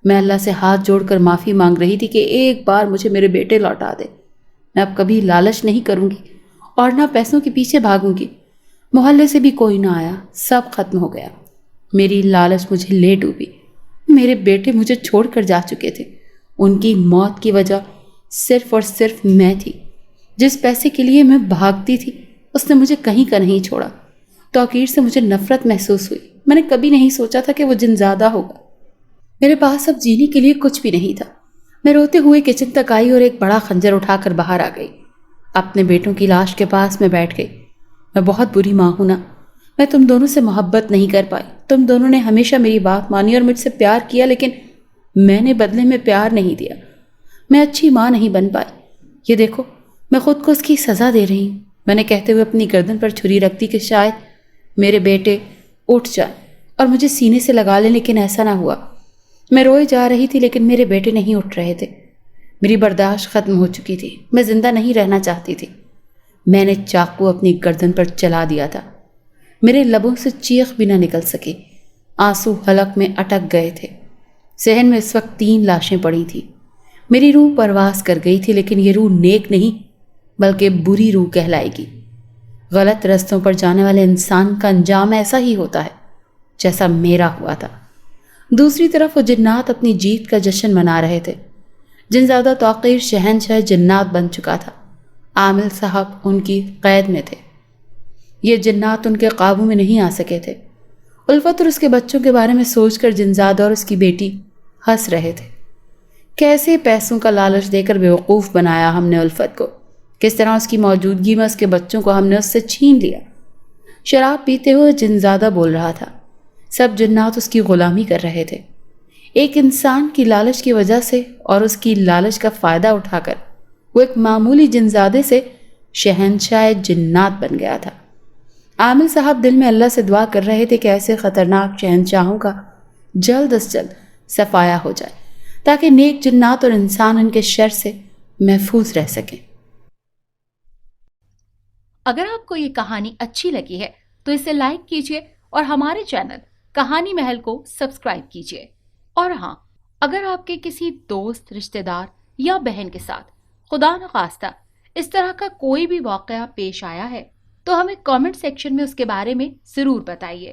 میں اللہ سے ہاتھ جوڑ کر معافی مانگ رہی تھی کہ ایک بار مجھے میرے بیٹے لوٹا دے. میں اب کبھی لالچ نہیں کروں گی اور نہ پیسوں کے پیچھے بھاگوں گی. محلے سے بھی کوئی نہ آیا، سب ختم ہو گیا. میری لالچ مجھے لے ڈوبی. میرے بیٹے مجھے چھوڑ کر جا چکے تھے. ان کی موت کی وجہ صرف اور صرف میں تھی. جس پیسے کے لیے میں بھاگتی تھی اس نے مجھے کہیں کا نہیں چھوڑا. توقیر سے مجھے نفرت محسوس ہوئی. میں نے کبھی نہیں سوچا تھا کہ وہ جنزادہ ہوگا. میرے پاس اب جینے کے لیے کچھ بھی نہیں تھا. میں روتے ہوئے کچن تک آئی اور ایک بڑا خنجر اٹھا کر باہر آ گئی. اپنے بیٹوں کی لاش کے پاس میں بیٹھ گئی. میں بہت بری ماں ہوں نا. میں تم دونوں سے محبت نہیں کر پائی. تم دونوں نے ہمیشہ میری بات مانی اور مجھ سے پیار کیا، لیکن میں نے بدلے میں پیار نہیں دیا. میں اچھی ماں نہیں بن پائی. یہ دیکھو، میں خود کو اس کی سزا دے رہی ہوں. میں نے کہتے ہوئے اپنی گردن پر چھری رکھ دی کہ شاید میرے بیٹے اٹھ جائیں اور مجھے سینے سے لگا لیں، لیکن ایسا نہ ہوا. میں روئے جا رہی تھی لیکن میرے بیٹے نہیں اٹھ رہے تھے. میری برداشت ختم ہو چکی تھی. میں زندہ نہیں رہنا چاہتی تھی. میں نے چاقو اپنی گردن پر چلا دیا تھا. میرے لبوں سے چیخ بھی نہ نکل سکی. آنسو حلق میں اٹک گئے تھے. صحن میں اس وقت 3 لاشیں پڑی تھیں. میری روح پرواز کر گئی تھی، لیکن یہ روح نیک نہیں بلکہ بری روح کہلائے گی. غلط رستوں پر جانے والے انسان کا انجام ایسا ہی ہوتا ہے جیسا میرا ہوا تھا. دوسری طرف وہ جنات اپنی جیت کا جشن منا رہے تھے. جنزادہ توقیر شہنشاہ جنات بن چکا تھا. عامل صاحب ان کی قید میں تھے. یہ جنات ان کے قابو میں نہیں آ سکے تھے. الفت اور اس کے بچوں کے بارے میں سوچ کر جنزادہ اور اس کی بیٹی ہنس رہے تھے. کیسے پیسوں کا لالچ دے کر بیوقوف بنایا ہم نے الفت کو. کس طرح اس کی موجودگی میں اس کے بچوں کو ہم نے اس سے چھین لیا. شراب پیتے ہوئے جنزادہ بول رہا تھا. سب جنات اس کی غلامی کر رہے تھے. ایک انسان کی لالچ کی وجہ سے اور اس کی لالچ کا فائدہ اٹھا کر وہ ایک معمولی جنزادے سے شہنشاہ جنات بن گیا تھا. عامل صاحب دل میں اللہ سے دعا کر رہے تھے کہ ایسے خطرناک شہنشاہوں کا جلد از جلد صفایا ہو جائے تاکہ نیک جنات اور انسان ان کے شر سے محفوظ رہ سکیں. اگر آپ کو یہ کہانی اچھی لگی ہے تو اسے لائک کیجیے اور ہمارے چینل کہانی محل کو سبسکرائب کیجیے. اور ہاں، اگر آپ کے کسی دوست، رشتہ دار یا بہن کے ساتھ خدا نخواستہ اس طرح کا کوئی بھی واقعہ پیش آیا ہے تو ہمیں کامنٹ سیکشن میں اس کے بارے میں ضرور بتائیے.